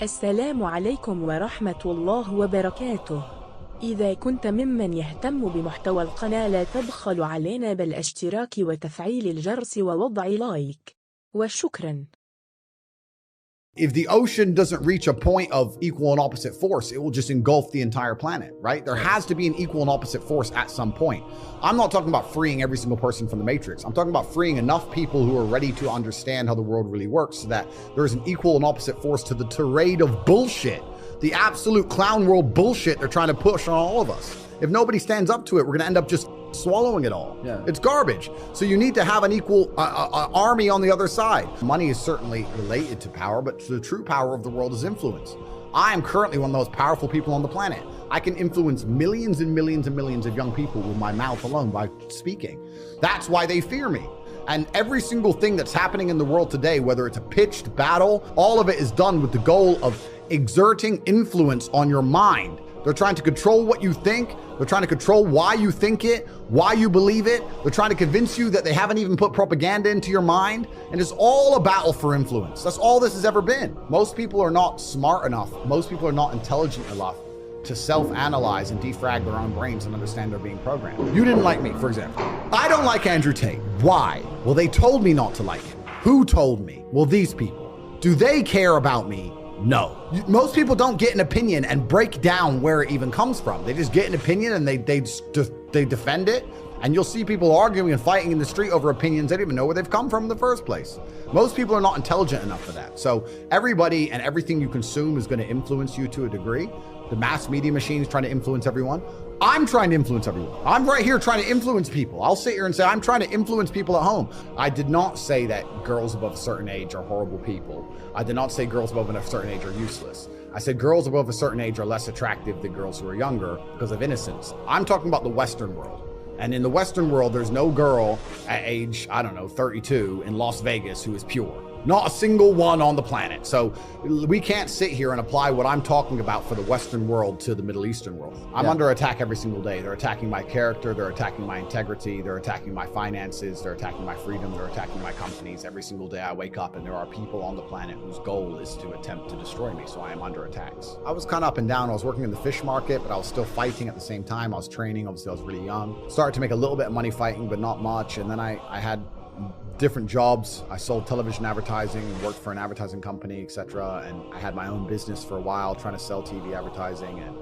السلام عليكم ورحمة الله وبركاته. إذا كنت ممن يهتم بمحتوى القناة لا تبخل علينا بالاشتراك وتفعيل الجرس ووضع لايك. وشكرا. If the ocean doesn't reach a point of equal and opposite force, it will just engulf the entire planet, right? There has to be an equal and opposite force at some point. I'm not talking about freeing every single person from the matrix. I'm talking about freeing enough people who are ready to understand how the world really works so that there's an equal and opposite force to the tirade of bullshit, the absolute clown world bullshit they're trying to push on all of us. If nobody stands up to it, we're going to end up just swallowing it all. Yeah. It's garbage. So you need to have an equal army on the other side. Money is certainly related to power, but the true power of the world is influence. I am currently one of the most powerful people on the planet. I can influence millions and millions and millions of young people with my mouth alone by speaking. That's why they fear me. And every single thing that's happening in the world today, whether it's a pitched battle, all of it is done with the goal of exerting influence on your mind. They're trying to control what you think. They're trying to control why you think it, why you believe it. They're trying to convince you that they haven't even put propaganda into your mind. And it's all a battle for influence. That's all this has ever been. Most people are not smart enough. Most people are not intelligent enough to self-analyze and defrag their own brains and understand they're being programmed. You didn't like me, for example. I don't like Andrew Tate. Why? Well, they told me not to like him. Who told me? Well, these people. Do they care about me? No. Most people don't get an opinion and break down where it even comes from. They just get an opinion and they defend it. And you'll see people arguing and fighting in the street over opinions they don't even know where they've come from in the first place. Most people are not intelligent enough for that. So everybody and everything you consume is going to influence you to a degree. The mass media machine is trying to influence everyone. I'm trying to influence everyone. I'm right here trying to influence people. I'll sit here and say, I'm trying to influence people at home. I did not say that girls above a certain age are horrible people. I did not say girls above a certain age are useless. I said girls above a certain age are less attractive than girls who are younger because of innocence. I'm talking about the Western world. And in the Western world, there's no girl at age, 32 in Las Vegas who is pure. Not a single one on the planet. So we can't sit here and apply what I'm talking about for the Western world to the Middle Eastern world. I'm under attack every single day. They're attacking my character. They're attacking my integrity. They're attacking my finances. They're attacking my freedom. They're attacking my companies. Every single day I wake up and there are people on the planet whose goal is to attempt to destroy me. So I am under attacks. I was kind of up and down. I was working in the fish market, but I was still fighting at the same time. I was training. Obviously, I was really young. Started to make a little bit of money fighting, but not much. And then I had different jobs. I sold television advertising, worked for an advertising company, etc. And I had my own business for a while trying to sell TV advertising. And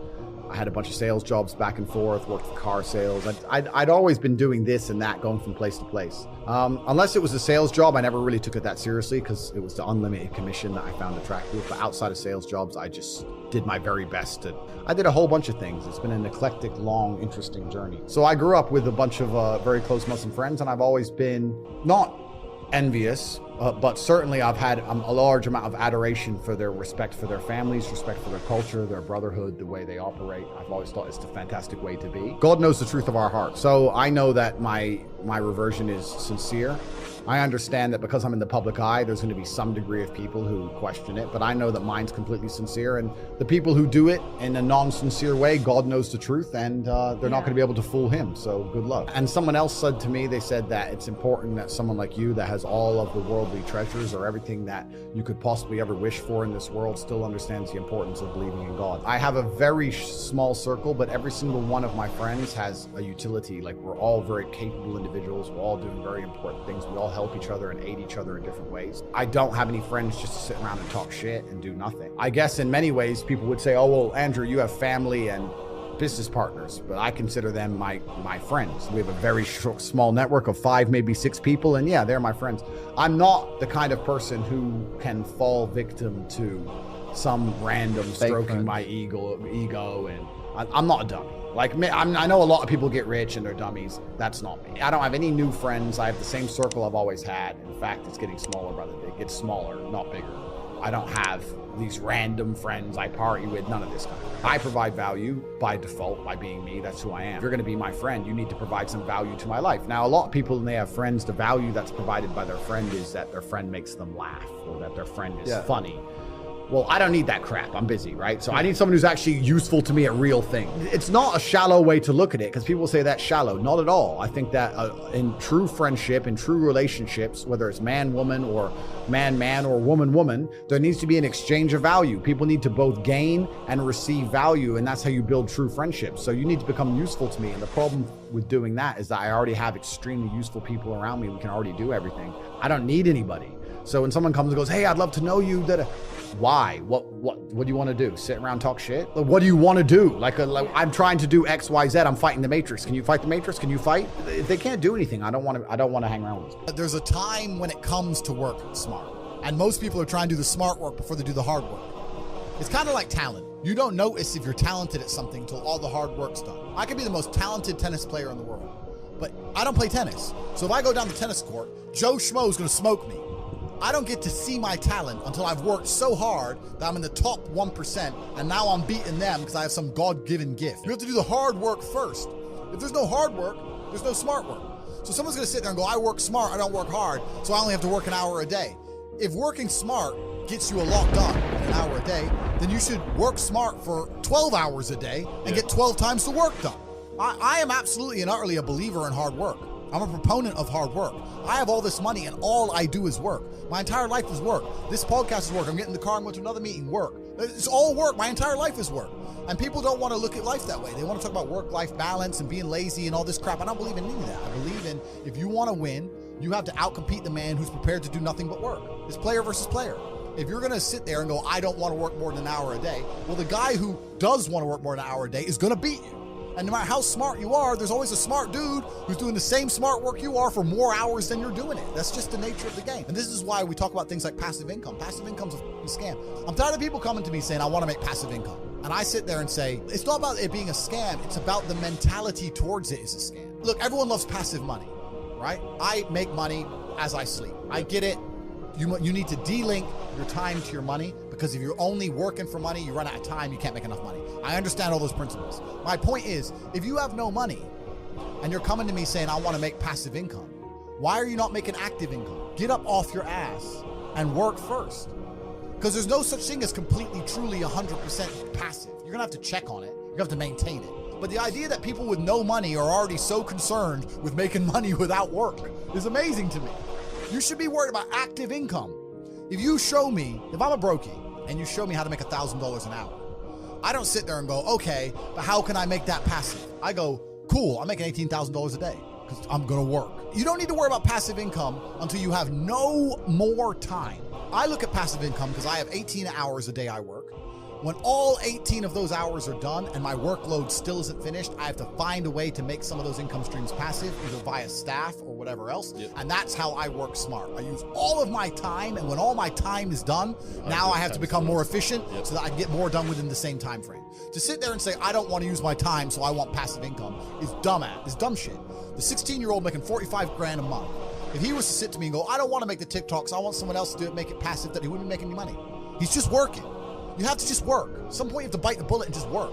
I had a bunch of sales jobs back and forth, worked for car sales. I'd always been doing this and that, going from place to place. Unless it was a sales job, I never really took it that seriously because it was the unlimited commission that I found attractive. But outside of sales jobs, I just did my very best. I did a whole bunch of things. It's been an eclectic, long, interesting journey. So I grew up with a bunch of very close Muslim friends, and I've always been not envious, but certainly I've had a large amount of adoration for their respect for their families, respect for their culture, their brotherhood, the way they operate. I've always thought it's a fantastic way to be. God knows the truth of our hearts. So I know that my reversion is sincere. I understand that because I'm in the public eye, there's going to be some degree of people who question it, but I know that mine's completely sincere, and the people who do it in a non-sincere way, God knows the truth, and they're not going to be able to fool him, so good luck. And someone else said to me, they said that it's important that someone like you that has all of the worldly treasures or everything that you could possibly ever wish for in this world still understands the importance of believing in God. I have a very small circle, but every single one of my friends has a utility. Like, we're all very capable individuals. We're all doing very important things. We all help each other and aid each other in different ways. I don't have any friends just to sit around and talk shit and do nothing. I guess in many ways people would say, oh, well, Andrew, you have family and business partners, but I consider them my friends. We have a very small network of 5, maybe 6 people, and yeah, they're my friends. I'm not the kind of person who can fall victim to some random stroking my ego, and I'm not a dummy. Like, I know a lot of people get rich and they're dummies. That's not me. I don't have any new friends. I have the same circle I've always had. In fact, it's getting smaller rather than it gets smaller, not bigger. I don't have these random friends I party with, none of this kind of thing. I provide value by default, by being me. That's who I am. If you're going to be my friend, you need to provide some value to my life. Now, a lot of people, when they have friends, the value that's provided by their friend is that their friend makes them laugh or that their friend is funny. well, I don't need that crap. I'm busy, right? So I need someone who's actually useful to me at real things. It's not a shallow way to look at it because people say that's shallow. Not at all. I think that in true friendship, in true relationships, whether it's man-woman or man-man or woman-woman, there needs to be an exchange of value. People need to both gain and receive value, and that's how you build true friendships. So you need to become useful to me. And the problem with doing that is that I already have extremely useful people around me. We can already do everything. I don't need anybody. So when someone comes and goes, hey, I'd love to know you, why? What do you want to do? Sit around, talk shit? Like, what do you want to do? Like I'm trying to do X, Y, Z. I'm fighting the Matrix. Can you fight the Matrix? Can you fight? If they can't do anything, I don't want to hang around with them. There's a time when it comes to work smart. And most people are trying to do the smart work before they do the hard work. It's kind of like talent. You don't notice if you're talented at something until all the hard work's done. I could be the most talented tennis player in the world, but I don't play tennis. So if I go down the tennis court, Joe Schmo's gonna smoke me. I don't get to see my talent until I've worked so hard that I'm in the top 1%, and now I'm beating them because I have some God-given gift. You have to do the hard work first. If there's no hard work, there's no smart work. So someone's gonna sit there and go, I work smart, I don't work hard, so I only have to work an hour a day. If working smart gets you a lot done in an hour a day, then you should work smart for 12 hours a day and get 12 times the work done. I am absolutely and utterly a believer in hard work. I'm a proponent of hard work. I have all this money and all I do is work. My entire life is work. This podcast is work. I'm getting in the car and going to another meeting, work. It's all work. My entire life is work. And people don't want to look at life that way. They want to talk about work-life balance and being lazy and all this crap. I don't believe in any of that. I believe in if you want to win, you have to outcompete the man who's prepared to do nothing but work. It's player versus player. If you're going to sit there and go, I don't want to work more than an hour a day, well, the guy who does want to work more than an hour a day is going to beat you. And no matter how smart you are, there's always a smart dude who's doing the same smart work you are for more hours than you're doing it. That's just the nature of the game. And this is why we talk about things like passive income. Passive income's a scam. I'm tired of people coming to me saying, I want to make passive income. And I sit there and say, it's not about it being a scam. It's about the mentality towards it is a scam. Look, everyone loves passive money, right? I make money as I sleep. I get it. You need to de-link your time to your money, because if you're only working for money, you run out of time, you can't make enough money. I understand all those principles. My point is, if you have no money and you're coming to me saying, I want to make passive income, why are you not making active income? Get up off your ass and work first. Because there's no such thing as completely, truly 100% passive. You're gonna have to check on it. You're gonna have to maintain it. But the idea that people with no money are already so concerned with making money without work is amazing to me. You should be worried about active income. If you show me, if I'm a brokey and you show me how to make $1,000 an hour, I don't sit there and go, okay, but how can I make that passive? I go, cool, I'm making $18,000 a day because I'm gonna work. You don't need to worry about passive income until you have no more time. I look at passive income because I have 18 hours a day I work. When all 18 of those hours are done and my workload still isn't finished, I have to find a way to make some of those income streams passive, either via staff or whatever else. Yep. And that's how I work smart. I use all of my time, and when all my time is done, now I have to become more efficient so that I can get more done within the same time frame. To sit there and say, I don't want to use my time, so I want passive income is dumb shit. The 16-year-old making 45 grand a month, if he was to sit to me and go, I don't want to make the TikToks, I want someone else to do it, make it passive, that he wouldn't be making any money. He's just working. You have to just work. At some point you have to bite the bullet and just work.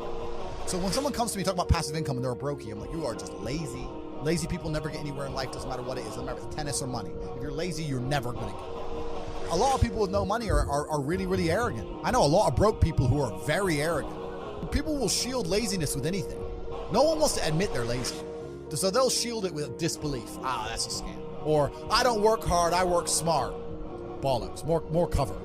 So when someone comes to me talking about passive income and they're a brokey, I'm like, you are just lazy. Lazy people never get anywhere in life, doesn't matter what it is. Doesn't matter if it's tennis or money. If you're lazy, you're never gonna get it. A lot of people with no money are really, really arrogant. I know a lot of broke people who are very arrogant. People will shield laziness with anything. No one wants to admit they're lazy. So they'll shield it with disbelief. Ah, that's a scam. Or, I don't work hard, I work smart. Bollocks, more cover.